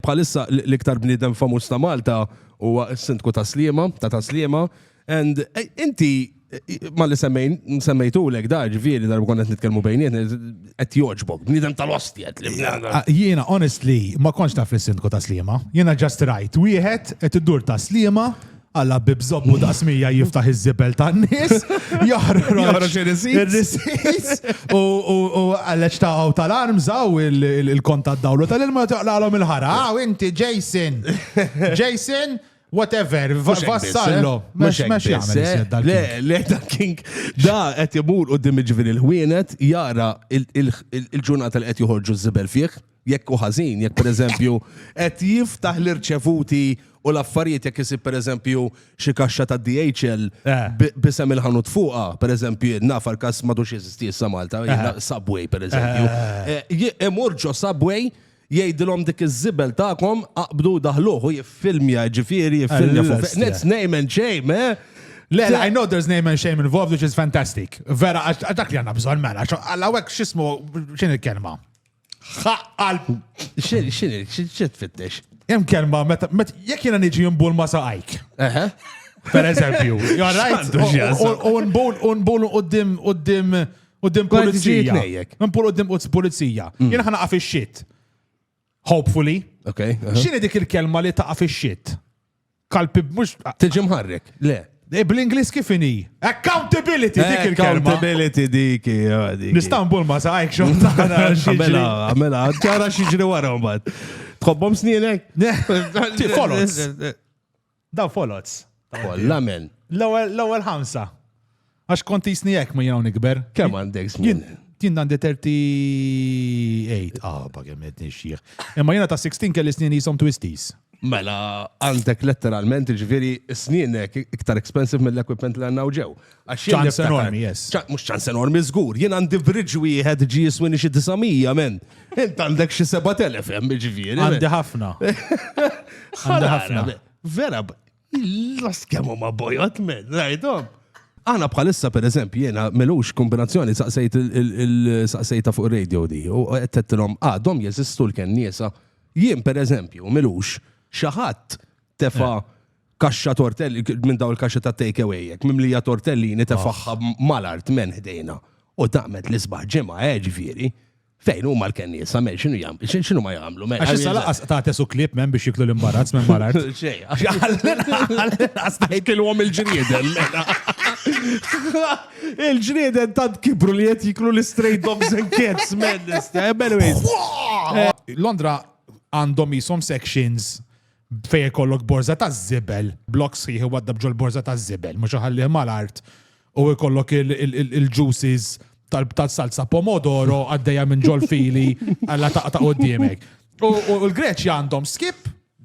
bħalissa l-iktar bniedem famuż ta' Malta huwa s-sindku ta' Sliema, ta' Sliema, and inti ma li semmejtulek da ġifieri darba konna qed nitkellmu bejnietna qed jogħġbok, bniedem tal-ostjet li Jiena honestly ma kontx naf is-sindku ta' Sliema. Jiena just right. Wieħed qed iddur ta' Sliema Alla bibżobbu daqsmija jiftaħ iż-żibel tan-nies, joħroġ ir-receipts u għallex taqgħu tal-armżaw il-kont tad-dawlu tal-ilma toqlalhom il-ħara. Inti Jason, whatever, vassallo. Mhux jagħmel Le king da qed imur qudiem ġifieri il-ħwienet jara il-ġurnata li qed joħorġu ż-żibel fih, jekk hu ħażin, jekk pereżempju qed jiftaħ l-irċevuti u l-affarijiet jekk isib pereżempju xi kaxxa ta' DHL bisem il-ħanut fuqha, pereżempju nafar każ m'għadux jeżisti issa Malta, Subway pereżempju. Imur ġo Subway jgħidilhom dik iż-żibel tagħkom aqbdu daħluh u jiffilmja ġifieri jiffilmja fuq. Let's name and shame, Le, I know there's name and shame involved, which is fantastic. Vera, dak li għandna bżonn mela, għallawek x'ismu x'in il-kelma. X'in tfittex? Hemm kelma meta jekk jiena niġi nbul ma saqajk. Per eżempju, you're right. Unbul qudiem pulizija. Nbul qudiem pulizija. Jiena ħanaqa fix-xit. Hopefully. Okay. X'inhi dik il-kelma li taqa' fix-xit? Kalbi mhux tiġi mħarrek. Le. Bl-Ingliż kif inhi? Accountability dik il-kelma. Accountability dik. Nistanbul ma saqajk xogħol Mela, ċara xiġri wara mbagħad. Tħobbhom snienek? Folots. Daw folots. Kollamen. L-ewwel ħamsa. Għax kont jisni hekk ma jiena nikber. Kemm għandek snin? Jien għandi 38. Bagemet nixjieħ. Imma jiena ta' 16 kelli snin jisom twisties. Mela, għandek letteralment ġifieri snienek iktar expensive mill-equipment li għandna ġew. ċans enormi, yes. Mhux ċans enormi żgur. Jien għandi bridge wieħed ġi jiswini xi 900 men. Int għandek xi 7000 hemm ġifieri. Għandi ħafna. Għandi ħafna. Vera, las kemm huma bojot men, rajthom. Aħna bħalissa pereżempju jiena melux kombinazzjoni saqsejta fuq ir-radio di u qed tettilhom għadhom jeżistu l-kenniesa. Jien pereżempju melux xi ħadd tefa' kaxxa tortelli minn daw il-kaxxa ta' take away mimlija tortellini tefaħħa mal-art men ħdejna. U taqmet l-isbaħ ġimgħa ġifieri. Fejn huma l-kenniesa men x'inhu ma jagħmlu men. Għax issa laqas ta' tesu klip men biex jiklu l-imbarazz minn mal-art. Xejn. Għastajtilhom il-ġrieden. Il-ġrieden tant kibru li qed jiklu l-stray dogs and cats men. Londra għandhom jisom sections fej ikollok borza ta' żibel, blok sħiħ waddab ġol borza ta' żibel, mhux ħallih mal-art u ikollok il-juices tal-salsa pomodoro għaddejja minn ġol fili għalla ta' qudiemek. U l-Greċja għandhom skip,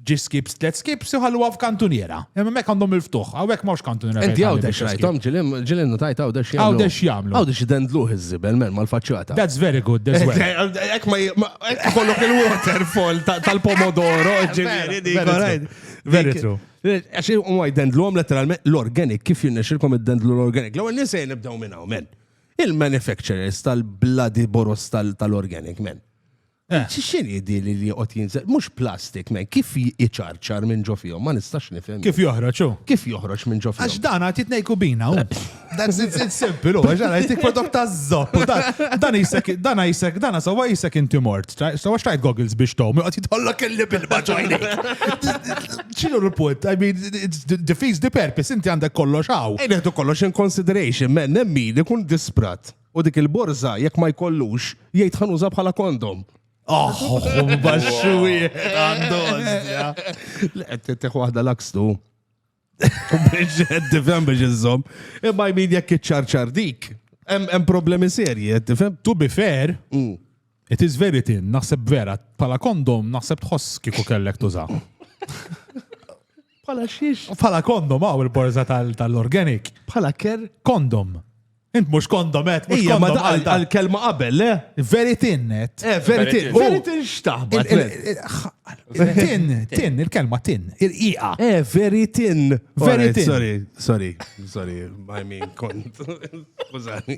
skips, 3 skips, uħallu f'kantuniera. Imma mek għandhom il-ftuħ, għawek mawx kantuniera. Enti għawdex rajtom, ġilin notajt għawdex jgħamlu. Għawdex jgħamlu. Għawdex jidendluħ iż-żibel, men, mal-facċata. That's very good, as well. Ek ma kollok il-waterfall tal-pomodoro, ġiviri, dik. Very true. Għaxi u jidendluħom letteralment l-organic, kif jinnexilkom id-dendlu l-organic. L-għu nisej nibdaw minnaw, men. Il-manufacturers tal-bloody boros tal-organic, men. X'inhi di li qed jinżel? Mhux plastik, men, kif jiċċarċar minn ġo fihom, ma nistax nifhem. Kif joħroġ hu? Kif joħroġ minn ġo fihom? Għax dan għad jitnej kubina hu. That's it's simple, għax għana jtik prodott ta' zopp. Dan sawa jisek inti mort. Sawa xtajt goggles biex tom, għad jitħollok il-lib il-maġajnek. ċinu l-punt? I mean, it defeats the purpose, inti għandek kollox għaw. Ejneħdu kollox in consideration, men, nemmin ikun disprat. U dik il-borza, jekk ma jkollux, jgħid ħanuża bħala kondom. Baxxuwi, għandozja. Teħu għahda l-akstu. Biex tifhem biex iżżomm. Imma jmin jekk iċċarċar dik. Hemm problemi serji, tifhem? To be fair, it is very thin. Naħseb vera, pala kondom, naħseb tħoss kieku kellek tuża. Pala xiex? Pala kondom, il-borza tal-organic. Pala ker? Kondom. Int mux kondomet, mux Ija, ma da kondom. għal-kelma qabel, le? Very thin net. Very tin. Oh. Very tin xtaħbat. Tin, il-kelma tin, il-iqa. Very tin. Very Alright, tin. Sorry. I mean, kont. Skużani.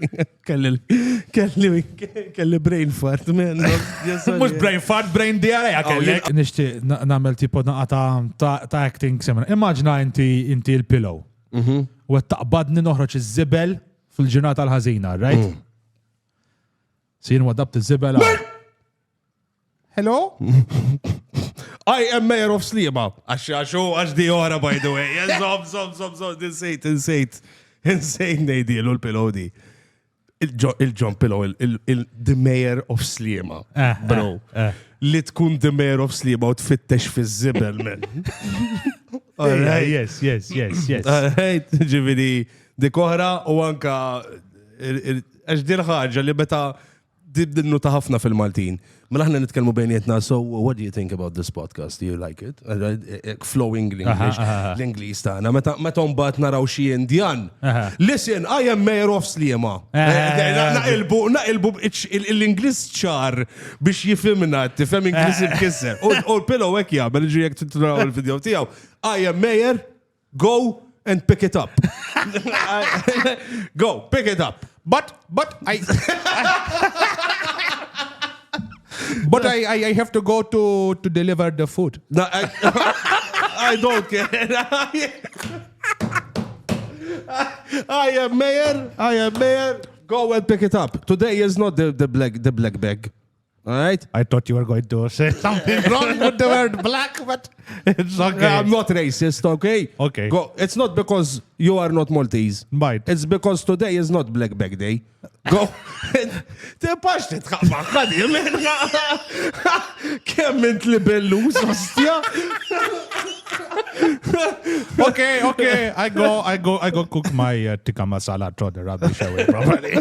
Kelli brain fart, man. Mux brain fart, brain diarrhea kellek. Nishti namel tipo ta' acting semina. Immaġna inti il-pillow. U taqbadni noħroġ iż-żibel fil-ġurnata l-ħażina, right? Sin wadabt iż-żibel. Hello? I am mayor of Sliema. Għax di ora, by the way. Zom, insejt nejdilu l-pillow di. Il-John Pillow, the mayor of Sliema. Bro. Li tkun the mayor of Sliema u tfittex fiż-żibel, man. Yes. Alright, ġividi, dik oħra u anka għax din ħaġa li beta dibdinnu ta' ħafna fil-Maltin. Mela ħna nitkellmu bejnietna, so what do you think about this podcast? Do you like it? Flowing l-English, l-Inglis tagħna. Meta mbagħad naraw xi Indjan. Listen, I am mayor of Sliema. Naqilbu l-Ingliż ċar biex jifhimna, tifhem Ingliż imkisser. U l-pillow hekk jagħmel ġi jekk titraw il-video tiegħu. I am mayor, go and pick it up. Go, pick it up. But I have to go to deliver the food. No, I don't care. I am mayor. Go and pick it up. Today is not the black bag. All right? I thought you were going to say something wrong with the word black, but it's okay. I'm not racist, okay? Okay. Go. It's not because you are not Maltese. Right. It's because today is not Black Bag Day. Go. Tipax titħabba, ħadi, kemm int li bellus, ostja? Okay. I go cook my tikka masala, throw the rubbish away properly.